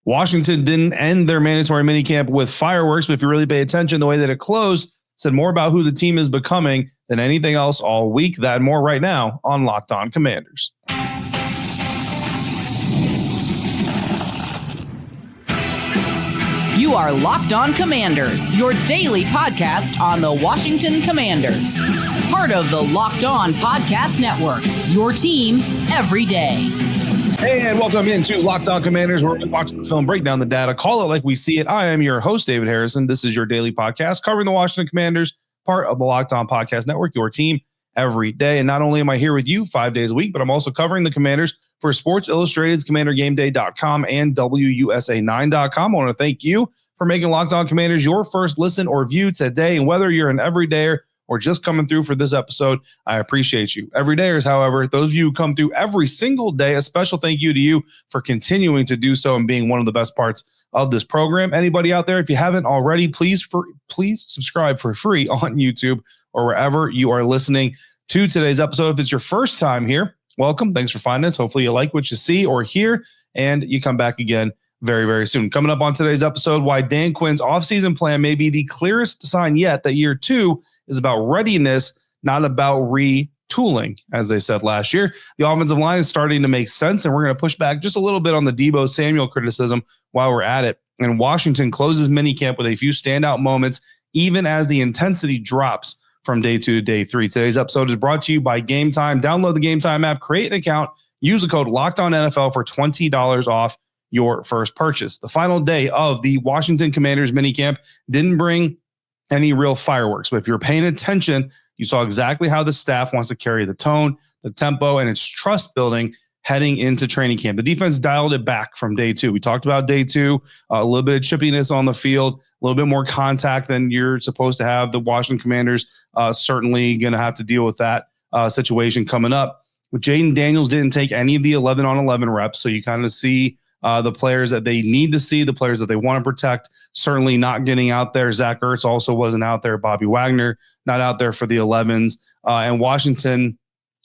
Washington didn't end their mandatory minicamp with fireworks, but if you really pay attention, the way that it closed said more about who the team is becoming than anything else all week. That and more right now on Locked On Commanders. You are Locked On Commanders, your daily podcast on the Washington Commanders. Part of the Locked On Podcast Network, your team every day. And welcome into Locked On Commanders, where we watch the film, break down the data, call it like we see it. I am your host, David Harrison. This is your daily podcast covering the Washington Commanders, part of the Locked On Podcast Network, your team every day. And not only am I here with you 5 days a week, but I'm also covering the Commanders for Sports Illustrated's CommanderGameDay.com and WUSA9.com. I want to thank you for making Locked On Commanders your first listen or view today. And whether you're an everydayer or just coming through for this episode, I appreciate you. Everydayers, however, those of you who come through every single day, a special thank you to you for continuing to do so and being one of the best parts of this program. Anybody out there, if you haven't already, please subscribe for free on YouTube or wherever you are listening to today's episode. If it's your first time here, welcome. Thanks for finding us. Hopefully you like what you see or hear, and you come back again very, very soon. Coming up on today's episode, why Dan Quinn's offseason plan may be the clearest sign yet that year two is about readiness, not about retooling, as they said last year. The offensive line is starting to make sense, and we're going to push back just a little bit on the Debo Samuel criticism while we're at it. And Washington closes minicamp with a few standout moments, even as the intensity drops from day 2 to day 3. Today's episode is brought to you by Game Time. Download the Game Time app, create an account, use the code LOCKEDONNFL for $20 off your first purchase. The final day of the Washington Commanders minicamp didn't bring any real fireworks, but if you're paying attention, you saw exactly how the staff wants to carry the tone, the tempo, and its trust building heading into training camp. The defense dialed it back from day 2. We talked about day 2, a little bit of chippiness on the field, a little bit more contact than you're supposed to have. The Washington Commanders certainly going to have to deal with that situation coming up. But Jayden Daniels didn't take any of the 11-on-11 reps, so you kind of see the players that they need to see, the players that they want to protect, certainly not getting out there. Zach Ertz also wasn't out there. Bobby Wagner not out there for the 11s. And Washington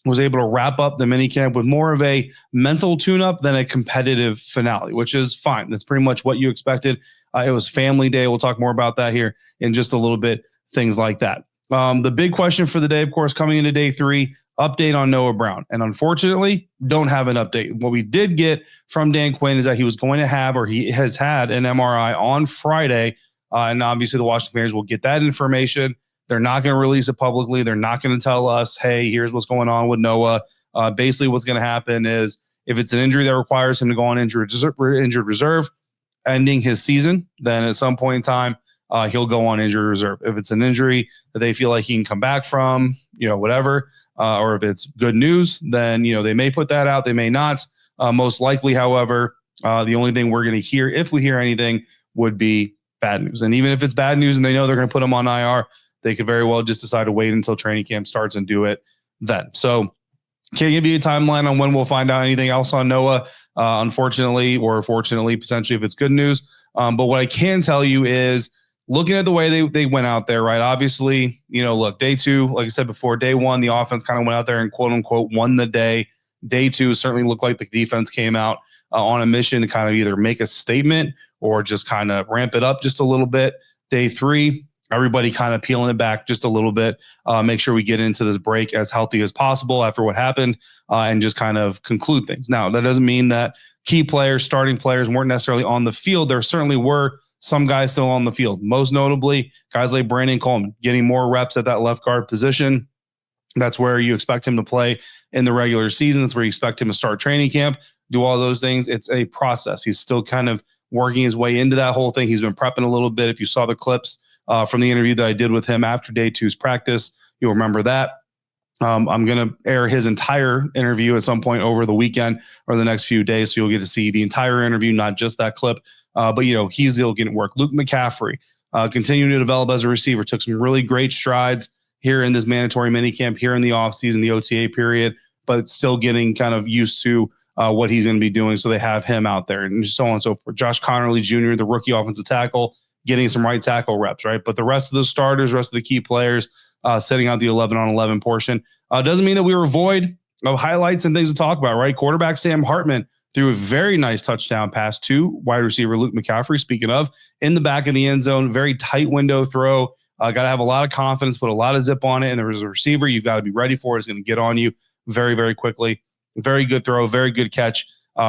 was able to wrap up the minicamp with more of a mental tune-up than a competitive finale, which is fine. That's pretty much what you expected. It was family day. We'll talk more about that here in just a little bit, things like that. The big question for the day, of course, coming into day 3, update on Noah Brown. And unfortunately, don't have an update. What we did get from Dan Quinn is that he was going to have, or he has had, an MRI on Friday. And obviously the Washington Commanders will get that information. They're not going to release it publicly. They're not going to tell us, hey, here's what's going on with Noah. Basically what's going to happen is if it's an injury that requires him to go on injured reserve, ending his season, then at some point in time, he'll go on injured reserve. If it's an injury that they feel like he can come back from, whatever, or if it's good news, then, they may put that out. They may not. Most likely, however, the only thing we're going to hear, if we hear anything, would be bad news. And even if it's bad news and they know they're going to put him on IR, they could very well just decide to wait until training camp starts and do it then. So can't give you a timeline on when we'll find out anything else on Noah, unfortunately, or fortunately, potentially if it's good news. But what I can tell you is, looking at the way they went out there, right? Obviously, look, day 2, like I said before, day 1, the offense kind of went out there and quote unquote won the day. Day 2 certainly looked like the defense came out on a mission to kind of either make a statement or just kind of ramp it up just a little bit. Day 3, everybody kind of peeling it back just a little bit. Make sure we get into this break as healthy as possible after what happened and just kind of conclude things. Now, that doesn't mean that key players, starting players weren't necessarily on the field. There certainly were some guys still on the field, most notably guys like Brandon Coleman getting more reps at that left guard position. That's where you expect him to play in the regular season. That's where you expect him to start training camp, do all those things. It's a process. He's still kind of working his way into that whole thing. He's been prepping a little bit. If you saw the clips from the interview that I did with him after day 2's practice, you'll remember that. I'm going to air his entire interview at some point over the weekend or the next few days. So you'll get to see the entire interview, not just that clip. But he's still getting work. Luke McCaffrey, continuing to develop as a receiver, took some really great strides here in this mandatory minicamp, here in the offseason, the OTA period, but still getting kind of used to what he's going to be doing. So they have him out there and so on and so forth. Josh Conerly Jr., the rookie offensive tackle, getting some right tackle reps, right? But the rest of the starters, rest of the key players, setting out the 11-on-11 portion. Doesn't mean that we were void of highlights and things to talk about, right? Quarterback Sam Hartman threw a very nice touchdown pass to wide receiver Luke McCaffrey, speaking of, in the back of the end zone. Very tight window throw. Got to have a lot of confidence, put a lot of zip on it. And there was a receiver you've got to be ready for. It's going to get on you very, very quickly. Very good throw, very good catch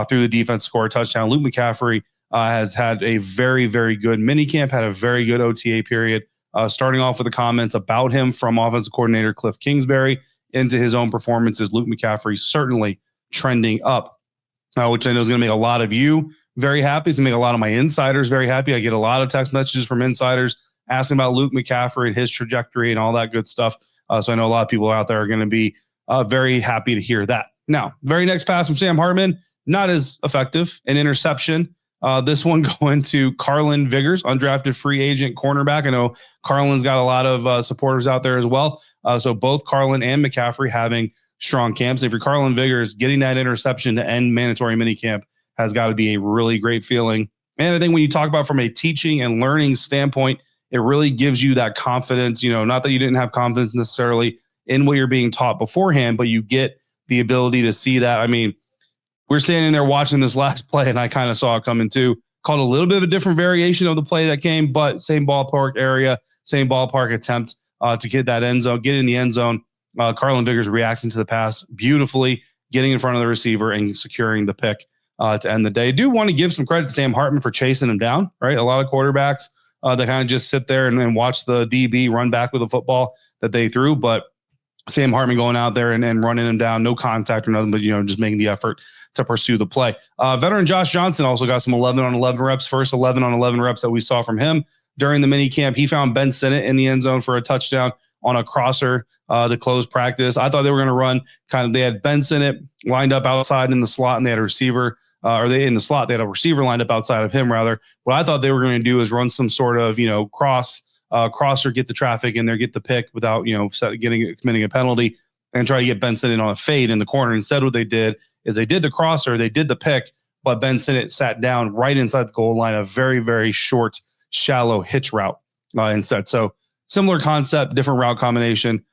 through the defense, score a touchdown. Luke McCaffrey has had a very, very good minicamp, had a very good OTA period. Starting off with the comments about him from offensive coordinator Cliff Kingsbury into his own performances. Luke McCaffrey certainly trending up, which I know is going to make a lot of you very happy. It's going to make a lot of my insiders very happy. I get a lot of text messages from insiders asking about Luke McCaffrey and his trajectory and all that good stuff. So I know a lot of people out there are going to be very happy to hear that. Now, very next pass from Sam Hartman, not as effective, an interception. This one going to Carlin Viggers, undrafted free agent cornerback. I know Carlin's got a lot of supporters out there as well. So both Carlin and McCaffrey having strong camps. If you're Carlin Viggers, getting that interception to end mandatory minicamp has got to be a really great feeling. And I think when you talk about from a teaching and learning standpoint, it really gives you that confidence, not that you didn't have confidence necessarily in what you're being taught beforehand, but you get the ability to see that. I mean, we're standing there watching this last play, and I kind of saw it coming too. Called a little bit of a different variation of the play that came, but same ballpark area, same ballpark attempt to get that end zone, get in the end zone. Carlin Viggers reacting to the pass beautifully, getting in front of the receiver and securing the pick to end the day. I do want to give some credit to Sam Hartman for chasing him down, right? A lot of quarterbacks that kind of just sit there and watch the DB run back with the football that they threw, but Sam Hartman going out there and running him down, no contact or nothing, but just making the effort to pursue the play. Veteran Josh Johnson also got some 11 on 11 reps, first 11 on 11 reps that we saw from him during the mini camp. He found Ben Sinnott in the end zone for a touchdown on a crosser to close practice. I thought they were going to run they had Ben Sinnott lined up outside in the slot, and they had a receiver, they had a receiver lined up outside of him rather. What I thought they were going to do is run some sort of, crosser, get the traffic in there, get the pick without, committing a penalty, and try to get Ben Sinnott on a fade in the corner. Instead, what they did is they did the crosser, they did the pick, but Ben Sinnott sat down right inside the goal line, a very, very short, shallow hitch route instead. So similar concept, different route combination.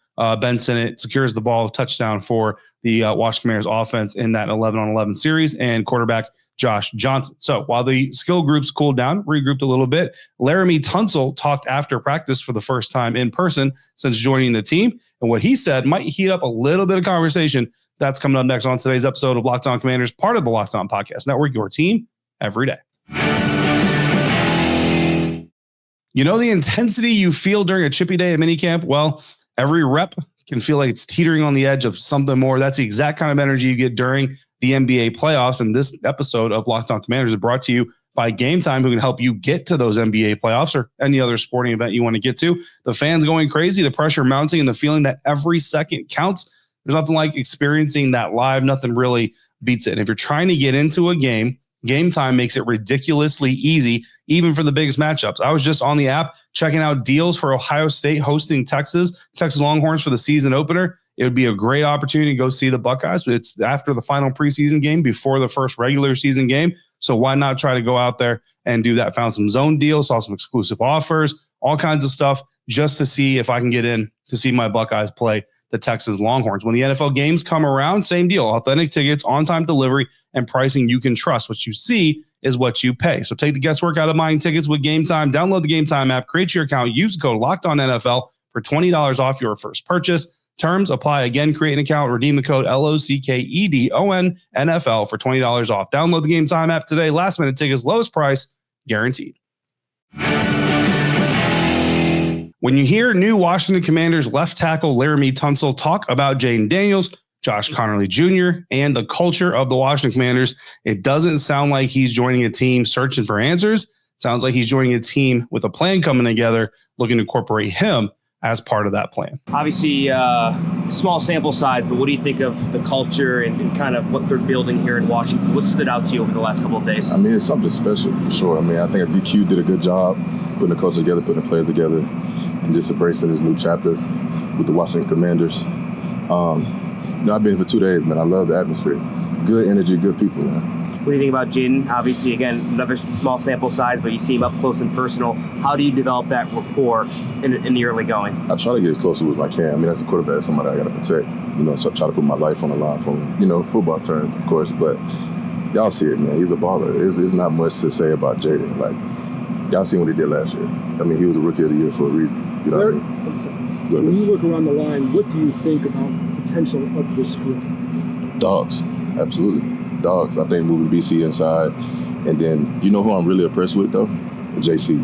Ben Sinnott secures the ball, touchdown for the Washington Commanders offense in that 11 on 11 series, and quarterback Josh Johnson. So while the skill groups cooled down, regrouped a little bit, Laremy Tunsil talked after practice for the first time in person since joining the team. And what he said might heat up a little bit of conversation. That's coming up next on today's episode of Locked On Commanders, part of the Locked On Podcast Network, your team every day. The intensity you feel during a chippy day at minicamp? Well, every rep can feel like it's teetering on the edge of something more. That's the exact kind of energy you get during the NBA playoffs. And this episode of Locked On Commanders is brought to you by Game Time, who can help you get to those NBA playoffs or any other sporting event you want to get to. The fans going crazy, the pressure mounting, and the feeling that every second counts. There's nothing like experiencing that live. Nothing really beats it. And if you're trying to get into a game, Game Time makes it ridiculously easy, even for the biggest matchups. I was just on the app checking out deals for Ohio State hosting Texas Longhorns for the season opener. It would be a great opportunity to go see the Buckeyes. It's after the final preseason game, before the first regular season game. So why not try to go out there and do that? Found some zone deals, saw some exclusive offers, all kinds of stuff just to see if I can get in to see my Buckeyes play the Texas Longhorns. When the NFL games come around, same deal. Authentic tickets, on-time delivery, and pricing you can trust. What you see is what you pay. So take the guesswork out of buying tickets with Game Time. Download the Game Time app, create your account, use the code LOCKEDONNFL for $20 off your first purchase. Terms apply. Again, create an account, redeem the code LOCKEDONNFL for $20 off. Download the Game Time app today. Last minute tickets, lowest price, guaranteed. When you hear new Washington Commanders left tackle Laremy Tunsil talk about Jayden Daniels, Josh Conerly Jr., and the culture of the Washington Commanders, it doesn't sound like he's joining a team searching for answers. It sounds like he's joining a team with a plan coming together, looking to incorporate him as part of that plan. Obviously, small sample size, but what do you think of the culture and kind of what they're building here in Washington? What stood out to you over the last couple of days? I mean, it's something special for sure. I mean, I think DQ did a good job putting the culture together, putting the players together, and just embracing this new chapter with the Washington Commanders. I've been here for 2 days, man. I love the atmosphere. Good energy, good people, man. What do you think about Jayden? Obviously, again, another small sample size, but you see him up close and personal. How do you develop that rapport in the early going? I try to get as close to as I can. I mean, as a quarterback, somebody I got to protect. So I try to put my life on the line from, football terms, of course. But y'all see it, man. He's a baller. It's not much to say about Jayden. Like, y'all seen what he did last year. I mean, he was a rookie of the year for a reason. You know what I mean? When you look around the line, what do you think about the potential of this group? Dogs, absolutely. Dogs. I think moving BC inside. And then, you know who I'm really impressed with, though? JC.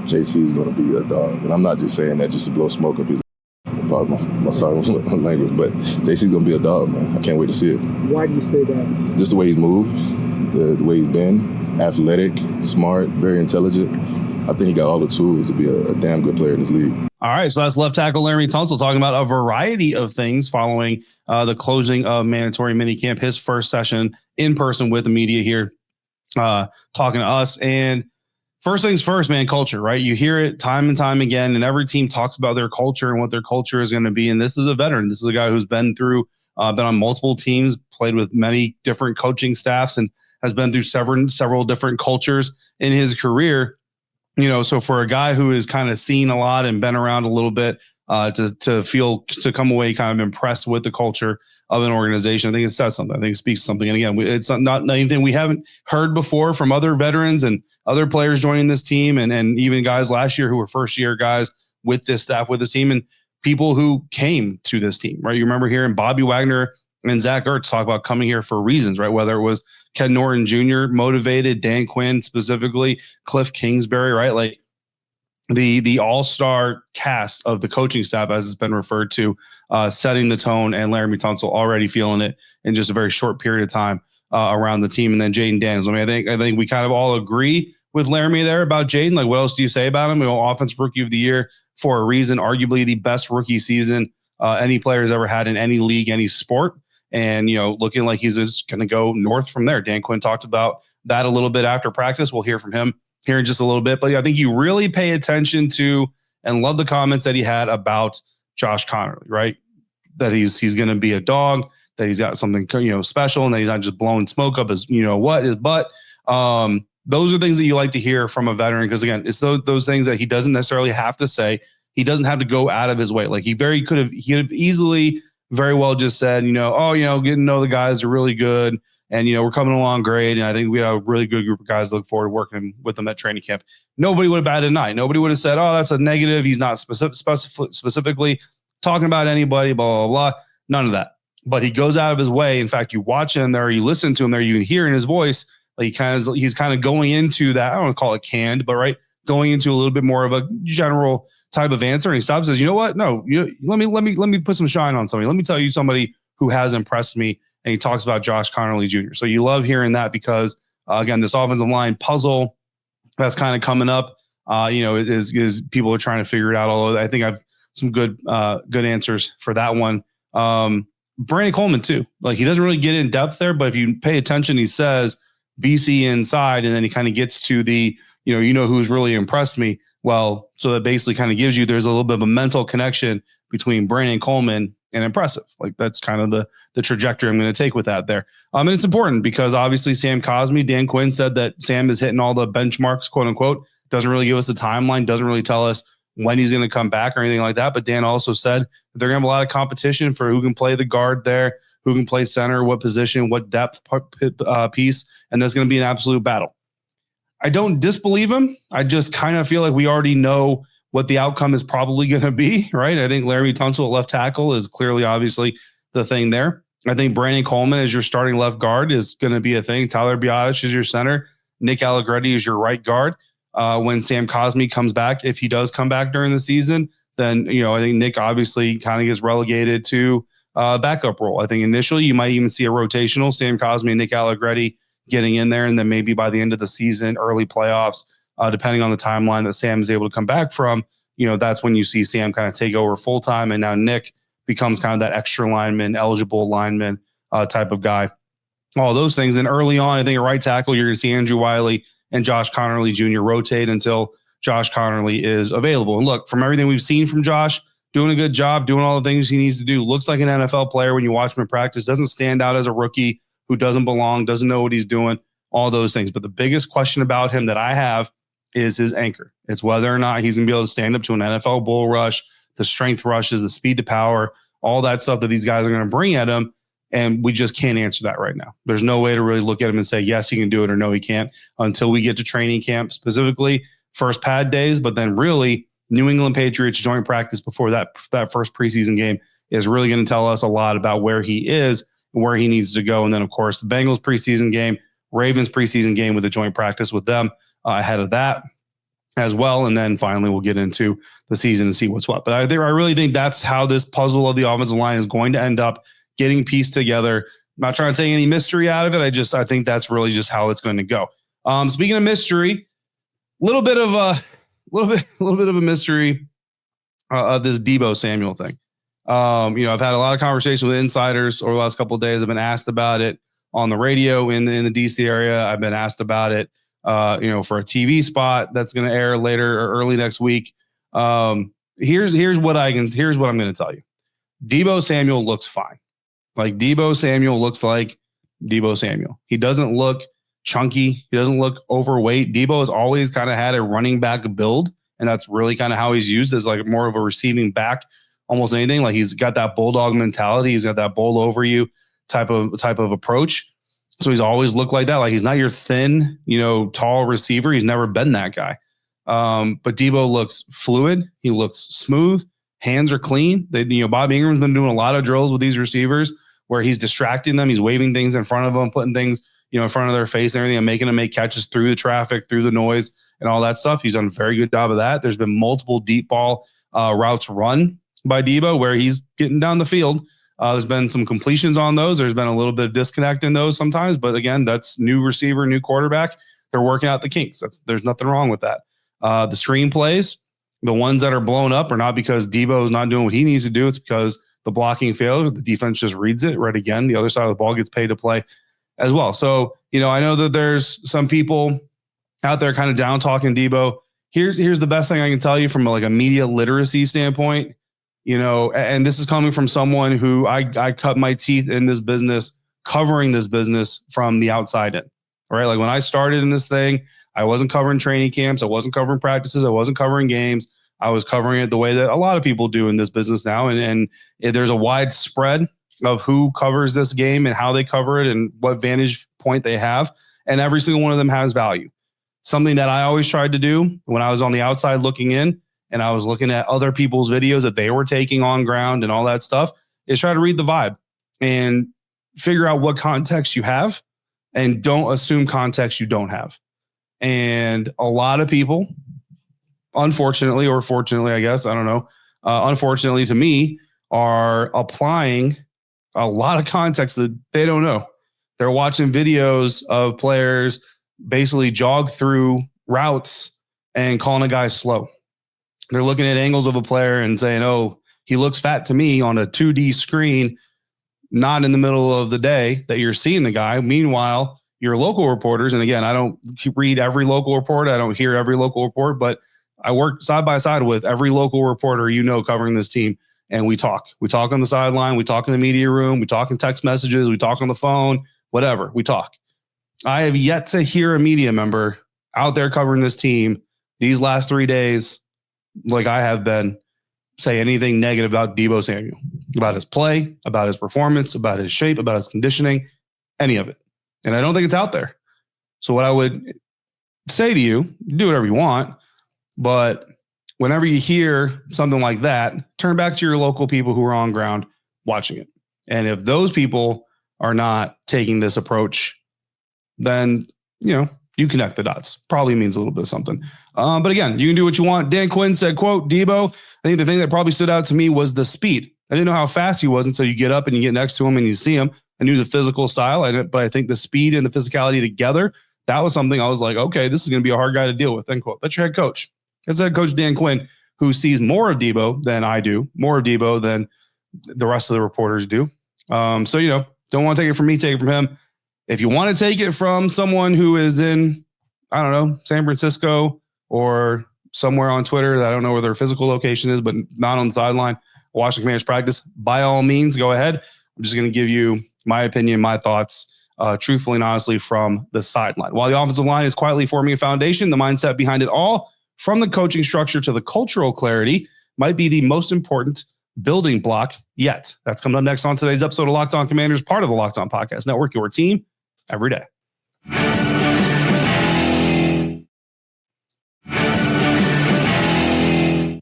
JC is going to be a dog. And I'm not just saying that just to blow smoke up his my sorry language, but JC's going to be a dog, man. I can't wait to see it. Why do you say that? Just the way he's moved, the way he's been, athletic, smart, very intelligent. I think he got all the tools to be a damn good player in this league. All right, so that's left tackle Laremy Tunsil talking about a variety of things following the closing of mandatory minicamp, his first session in person with the media here, talking to us. And first things first, man, culture, right? You hear it time and time again, and every team talks about their culture and what their culture is going to be. And this is a veteran. This is a guy who's been through, been on multiple teams, played with many different coaching staffs, and has been through several different cultures in his career. You know, so for a guy who has kind of seen a lot and been around a little bit, to come away kind of impressed with the culture of an organization, I think it says something. I think it speaks something. And again, it's not anything we haven't heard before from other veterans and other players joining this team, and even guys last year who were first year guys with this staff, with this team, and people who came to this team, right? You remember hearing Bobby Wagner and Zach Ertz talk about coming here for reasons, right? Whether it was Ken Norton Jr. motivated, Dan Quinn specifically, Cliff Kingsbury, right? Like the all-star cast of the coaching staff, as it's been referred to, setting the tone, and Laremy Tunsil already feeling it in just a very short period of time around the team. And then Jayden Daniels. I mean, I think we kind of all agree with Laremy there about Jayden. Like, what else do you say about him? You know, offensive rookie of the year for a reason, arguably the best rookie season any player has ever had in any league, any sport. And, you know, looking like he's just going to go north from there. Dan Quinn talked about that a little bit after practice. We'll hear from him here in just a little bit. But I think you really pay attention to and love the comments that he had about Josh Conerly, right? That he's going to be a dog, that he's got something, you know, special, and that he's not just blowing smoke up his, you know, what his butt. Those are things that you like to hear from a veteran, because again, it's those things that he doesn't necessarily have to say. He doesn't have to go out of his way. Like he could have easily very well just said, you know, oh, you know, getting to know the guys are really good. And, you know, we're coming along great. And I think we have a really good group of guys to look forward to working with them at training camp. Nobody would have batted an eye. Nobody would have said, oh, that's a negative. He's not specifically talking about anybody, blah, blah, blah. None of that. But he goes out of his way. In fact, you watch him there, you listen to him there, you can hear in his voice, like he's kind of going into that. I don't want to call it canned, but right, going into a little bit more of a general type of answer. And he stops and says, you know what? No, let me put some shine on somebody. Let me tell you somebody who has impressed me. And he talks about Josh Conerly Jr. So you love hearing that, because again, this offensive line puzzle that's kind of coming up, you know, is people are trying to figure it out. Although I think I've some good answers for that one. Brandon Coleman too. Like, he doesn't really get in depth there, but if you pay attention, he says BC inside, and then he kind of gets to the, you know who's really impressed me. Well, so that basically kind of gives you, there's a little bit of a mental connection between Brandon Coleman and impressive. Like, that's kind of the trajectory I'm going to take with that there. And it's important because obviously Sam Cosmi, Dan Quinn said that Sam is hitting all the benchmarks, quote unquote. Doesn't really give us a timeline, doesn't really tell us when he's going to come back or anything like that. But Dan also said that they're going to have a lot of competition for who can play the guard there, who can play center, what position, what depth piece. And that's going to be an absolute battle. I don't disbelieve him. I just kind of feel like we already know what the outcome is probably going to be, right? I think Laremy Tunsil at left tackle is clearly, obviously, the thing there. I think Brandon Coleman as your starting left guard is going to be a thing. Tyler Biadasz is your center. Nick Allegretti is your right guard. When Sam Cosmi comes back, if he does come back during the season, then, I think Nick obviously kind of gets relegated to backup role. I think initially you might even see a rotational Sam Cosmi and Nick Allegretti getting in there, and then maybe by the end of the season, early playoffs, depending on the timeline that Sam is able to come back from, that's when you see Sam kind of take over full time, and now Nick becomes kind of that extra lineman, eligible lineman type of guy. All those things. And early on, I think at right tackle, you're going to see Andrew Wiley and Josh Conerly Jr. rotate until Josh Conerly is available. And look, from everything we've seen from Josh, doing a good job, doing all the things he needs to do. Looks like an NFL player when you watch him in practice. Doesn't stand out as a rookie who doesn't belong, doesn't know what he's doing, all those things. But the biggest question about him that I have is his anchor. It's whether or not he's going to be able to stand up to an NFL bull rush, the strength rushes, the speed to power, all that stuff that these guys are going to bring at him. And we just can't answer that right now. There's no way to really look at him and say, yes, he can do it, or no, he can't, until we get to training camp, specifically first pad days, but then really New England Patriots joint practice before that first preseason game is really going to tell us a lot about where he is and where he needs to go. And then, of course, the Bengals preseason game, Ravens preseason game with a joint practice with them ahead of that as well. And then finally, we'll get into the season and see what's what. But I really think that's how this puzzle of the offensive line is going to end up getting pieced together. I'm not trying to take any mystery out of it. I think that's really just how it's going to go. Speaking of mystery, a little bit of a mystery of this Debo Samuel thing. I've had a lot of conversations with insiders over the last couple of days. I've been asked about it on the radio in the DC area. I've been asked about it, for a TV spot that's going to air later or early next week. Here's what I'm going to tell you. Debo Samuel looks fine. Like Debo Samuel looks like Debo Samuel. He doesn't look chunky. He doesn't look overweight. Debo has always kind of had a running back build, and that's really kind of how he's used as like more of a receiving back, almost anything. Like he's got that bulldog mentality. He's got that bowl over you type of approach. So he's always looked like that. Like he's not your thin, tall receiver. He's never been that guy. But Debo looks fluid. He looks smooth. Hands are clean. Bob Ingram's been doing a lot of drills with these receivers where he's distracting them. He's waving things in front of them, putting things, in front of their face and everything, and making them make catches through the traffic, through the noise and all that stuff. He's done a very good job of that. There's been multiple deep ball routes run by Debo where he's getting down the field. There's been some completions on those. There's been a little bit of disconnect in those sometimes, but again, that's new receiver, new quarterback. They're working out the kinks. There's nothing wrong with that. The screen plays, the ones that are blown up are not because Debo is not doing what he needs to do. It's because the blocking fails. The defense just reads it right again. The other side of the ball gets paid to play as well. So, I know that there's some people out there kind of down talking Debo. Here's the best thing I can tell you from like a media literacy standpoint, and this is coming from someone who I cut my teeth in this business, covering this business from the outside in, right? Like when I started in this thing, I wasn't covering training camps. I wasn't covering practices. I wasn't covering games. I was covering it the way that a lot of people do in this business now. And there's a wide spread of who covers this game and how they cover it and what vantage point they have. And every single one of them has value. Something that I always tried to do when I was on the outside looking in and I was looking at other people's videos that they were taking on ground and all that stuff is try to read the vibe and figure out what context you have and don't assume context you don't have. And a lot of people, unfortunately, or fortunately, I guess, I don't know, unfortunately to me, are applying a lot of context that they don't know. They're watching videos of players basically jog through routes and calling a guy slow. They're looking at angles of a player and saying, oh, he looks fat to me on a 2D screen, not in the middle of the day that you're seeing the guy. Meanwhile, your local reporters, and again, I don't read every local report. I don't hear every local report, but I work side by side with every local reporter, covering this team. And we talk. We talk on the sideline. We talk in the media room. We talk in text messages. We talk on the phone, whatever. We talk. I have yet to hear a media member out there covering this team these last 3 days, like I have been, say anything negative about Debo Samuel, about his play, about his performance, about his shape, about his conditioning, any of it. And I don't think it's out there. So what I would say to you, do whatever you want, but whenever you hear something like that, turn back to your local people who are on ground watching it. And if those people are not taking this approach, then, you connect the dots. Probably means a little bit of something. But again, you can do what you want. Dan Quinn said, quote, Debo, I think the thing that probably stood out to me was the speed. I didn't know how fast he was until you get up and you get next to him and you see him. I knew the physical style, but I think the speed and the physicality together, that was something I was like, okay, this is going to be a hard guy to deal with, end quote. That's your head coach. That's head coach Dan Quinn, who sees more of Debo than I do, more of Debo than the rest of the reporters do. So, don't want to take it from me, take it from him. If you want to take it from someone who is in, I don't know, San Francisco or somewhere on Twitter that I don't know where their physical location is, but not on the sideline, Washington Commanders practice, by all means, go ahead. I'm just going to give you my opinion, my thoughts, truthfully and honestly from the sideline. While the offensive line is quietly forming a foundation, the mindset behind it all, from the coaching structure to the cultural clarity, might be the most important building block yet. That's coming up next on today's episode of Locked On Commanders, part of the Locked On Podcast Network, your team every day.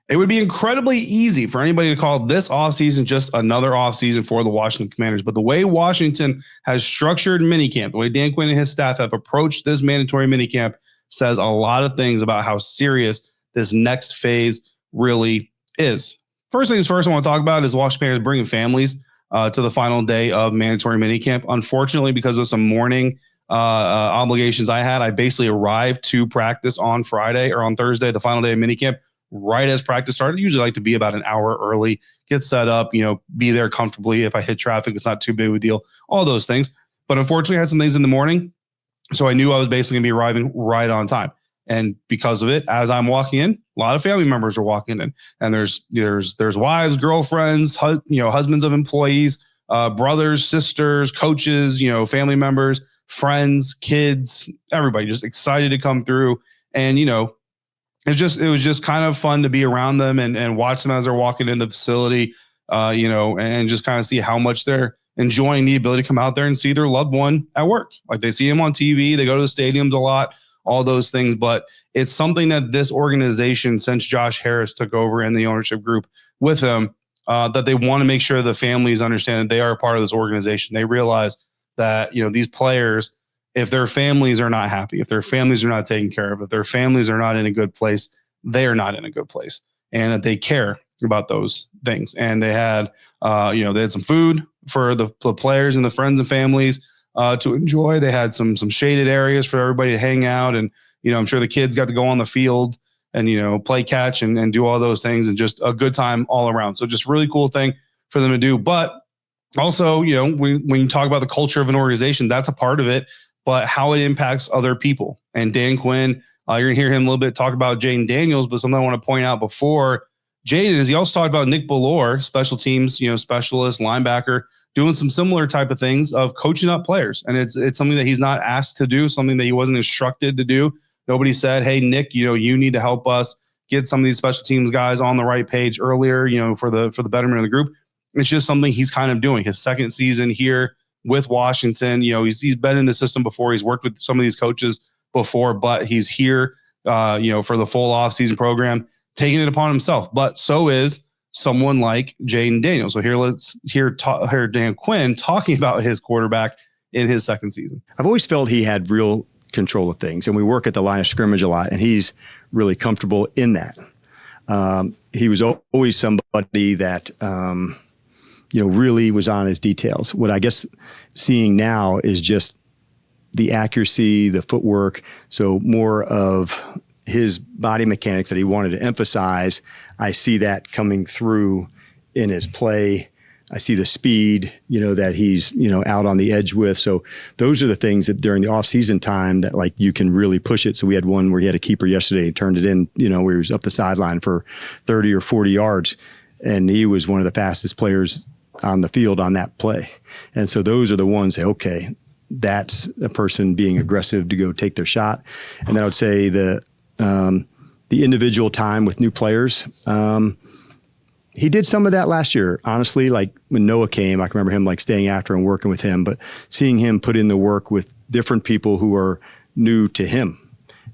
It would be incredibly easy for anybody to call this offseason just another offseason for the Washington Commanders. But the way Washington has structured minicamp, the way Dan Quinn and his staff have approached this mandatory minicamp says a lot of things about how serious this next phase really is. First things first I want to talk about is Washington Commanders bringing families to the final day of mandatory minicamp. Unfortunately, because of some morning obligations I had, I basically arrived to practice on Friday or on Thursday, the final day of minicamp, right as practice started. I usually like to be about an hour early, get set up, be there comfortably. If I hit traffic, it's not too big of a deal, all those things. But unfortunately, I had some things in the morning, so I knew I was basically going to be arriving right on time. And because of it, as I'm walking in, a lot of family members are walking in, and there's wives, girlfriends, husbands of employees, brothers, sisters, coaches, family members, friends, kids, everybody just excited to come through. And, it was just kind of fun to be around them and watch them as they're walking in the facility, and just kind of see how much they're enjoying the ability to come out there and see their loved one at work. Like they see him on TV, they go to the stadiums a lot, all those things. But it's something that this organization, since Josh Harris took over in the ownership group with them, that they want to make sure the families understand that they are a part of this organization. They realize that, these players, if their families are not happy, if their families are not taken care of, if their families are not in a good place, they are not in a good place, and that they care about those things. And they had, they had some food for the players and the friends and families to enjoy. They had some shaded areas for everybody to hang out. And, I'm sure the kids got to go on the field and, play catch and do all those things, and just a good time all around. So just really cool thing for them to do. But also, when you talk about the culture of an organization, that's a part of it, but how it impacts other people. And Dan Quinn, you're going to hear him a little bit talk about Jayden Daniels, but something I want to point out before Jayden is he also talked about Nick Bellore, special teams, specialist, linebacker, doing some similar type of things of coaching up players. And it's something that he's not asked to do, something that he wasn't instructed to do. Nobody said, hey, Nick, you need to help us get some of these special teams guys on the right page earlier, for the betterment of the group. It's just something he's kind of doing. His second season here with Washington, he's been in the system before. He's worked with some of these coaches before, but he's here, for the full offseason program, taking it upon himself. But so is someone like Jayden Daniels. So here, let's hear Dan Quinn talking about his quarterback in his second season. I've always felt he had real control of things, and we work at the line of scrimmage a lot, and he's really comfortable in that. He was always somebody that, really was on his details. What I guess seeing now is just the accuracy, the footwork. So more of his body mechanics that he wanted to emphasize. I see that coming through in his play. I see the speed, that he's, out on the edge with. So those are the things that during the off-season time that like you can really push it. So we had one where he had a keeper yesterday. He turned it in, where he was up the sideline for 30 or 40 yards. And he was one of the fastest players on the field on that play. And so those are the ones that, okay, that's a person being aggressive to go take their shot. And then I would say the individual time with new players, he did some of that last year. Honestly, like when Noah came, I can remember him like staying after and working with him, but seeing him put in the work with different people who are new to him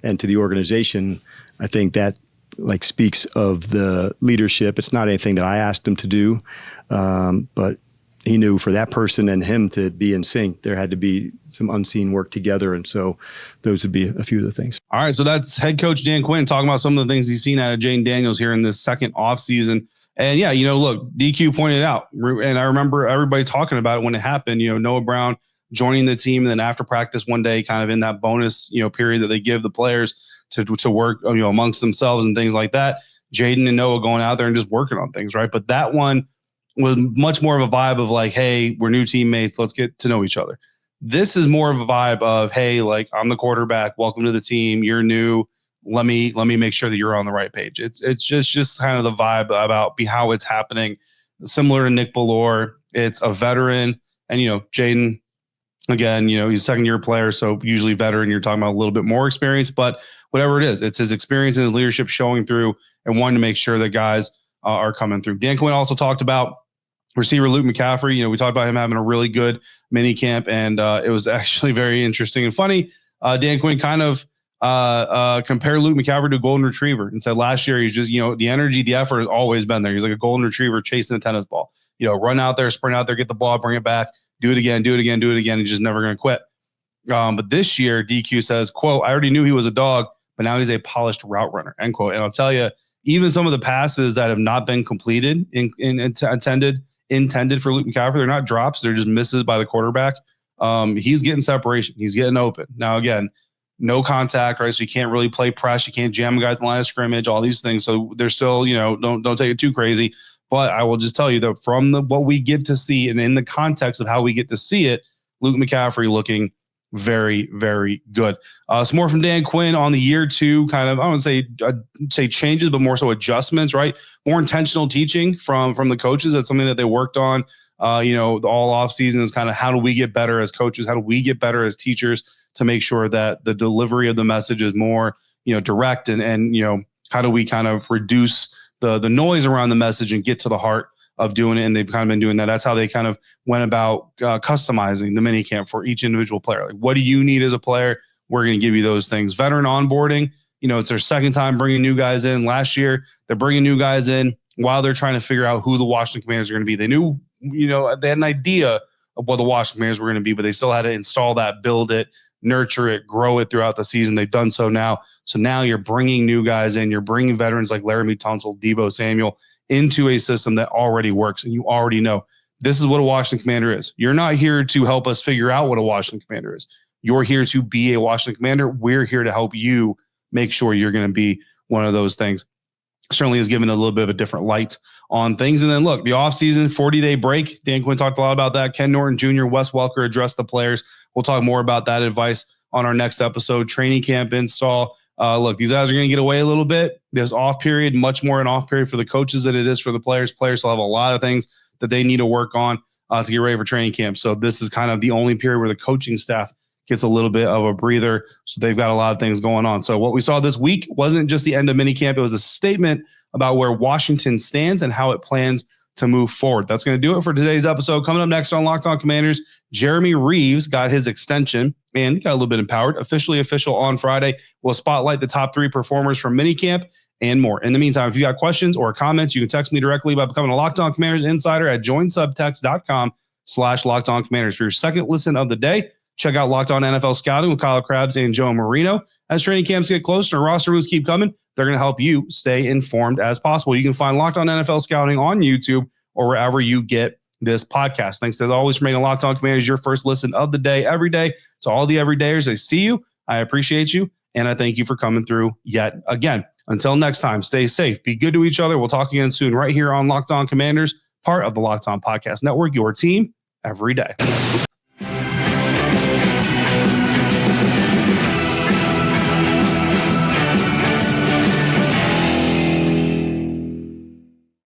and to the organization, I think that like speaks of the leadership. It's not anything that I asked him to do, but he knew for that person and him to be in sync, there had to be some unseen work together. And so those would be a few of the things. All right. So that's head coach Dan Quinn talking about some of the things he's seen out of Jayden Daniels here in this second offseason. And yeah, look, DQ pointed out, and I remember everybody talking about it when it happened, Noah Brown joining the team. And then after practice one day, kind of in that bonus, period that they give the players to work, amongst themselves and things like that, Jayden and Noah going out there and just working on things. Right. But that one was much more of a vibe of like, hey, we're new teammates. Let's get to know each other. This is more of a vibe of, hey, like I'm the quarterback. Welcome to the team. You're new. Let me make sure that you're on the right page. It's just kind of the vibe about how it's happening. Similar to Nick Bellore, it's a veteran, and Jayden, again, he's a second-year player, so usually veteran. You're talking about a little bit more experience, but whatever it is, it's his experience and his leadership showing through, and wanting to make sure that guys are coming through. Dan Quinn also talked about receiver Luke McCaffrey. We talked about him having a really good mini camp, and it was actually very interesting and funny. Dan Quinn kind of compared Luke McCaffrey to a golden retriever and said last year he's just, the energy, the effort has always been there. He's like a golden retriever chasing a tennis ball. Run out there, sprint out there, get the ball, bring it back, do it again, and he's just never going to quit. But this year, DQ says, quote, "I already knew he was a dog, but now he's a polished route runner," end quote. And I'll tell you, even some of the passes that have not been completed intended for Luke McCaffrey, they're not drops, they're just misses by the quarterback. He's getting separation. He's getting open. Now, again, no contact, right? So you can't really play press. You can't jam a guy at the line of scrimmage, all these things. So they're still, don't take it too crazy. But I will just tell you that from what we get to see and in the context of how we get to see it, Luke McCaffrey looking very, very good. Some more from Dan Quinn on the year two, kind of, I wouldn't say changes, but more so adjustments, right? More intentional teaching from the coaches. That's something that they worked on, the all off season is kind of how do we get better as coaches? How do we get better as teachers to make sure that the delivery of the message is more, direct and how do we kind of reduce the noise around the message and get to the heart of doing it. And they've kind of been doing that. That's how they kind of went about customizing the minicamp for each individual player. Like, what do you need as a player? We're going to give you those things. Veteran onboarding, it's their second time bringing new guys in. Last year, they're bringing new guys in while they're trying to figure out who the Washington Commanders are going to be. They knew, they had an idea of what the Washington Commanders were going to be, but they still had to install that, build it, nurture it, grow it throughout the season. They've done so now. So now you're bringing new guys in. You're bringing veterans like Laremy, Tunsil, Debo Samuel into a system that already works, and you already know this is what a Washington Commander is. You're not here to help us figure out what a Washington Commander is. You're here to be a Washington Commander. We're here to help you make sure you're going to be one of those things. Certainly has given a little bit of a different light on things. And then look, the offseason 40-day break. Dan Quinn talked a lot about that. Ken Norton Jr., Wes Welker addressed the players. We'll talk more about that advice on our next episode. Training camp install. Look, these guys are going to get away a little bit. This off period, much more an off period for the coaches than it is for the players. Players will have a lot of things that they need to work on to get ready for training camp. So this is kind of the only period where the coaching staff gets a little bit of a breather. So they've got a lot of things going on. So what we saw this week wasn't just the end of minicamp. It was a statement about where Washington stands and how it plans to move forward. That's going to do it for today's episode. Coming up next on Locked On Commanders, Jeremy Reeves got his extension and got a little bit empowered. Officially official on Friday. We'll spotlight the top 3 performers from minicamp and more. In the meantime, if you got questions or comments, you can text me directly by becoming a Locked On Commanders insider at joinsubtext.com/LockedOnCommanders. For your second listen of the day, check out Locked On NFL Scouting with Kyle Krabs and Joe Marino. As training camps get closer and roster moves keep coming, they're going to help you stay informed as possible. You can find Locked On NFL Scouting on YouTube or wherever you get this podcast. Thanks as always for making Locked On Commanders your first listen of the day every day. To all the everydayers, I see you, I appreciate you, and I thank you for coming through yet again. Until next time, stay safe, be good to each other. We'll talk again soon right here on Locked On Commanders, part of the Locked On Podcast Network, your team every day.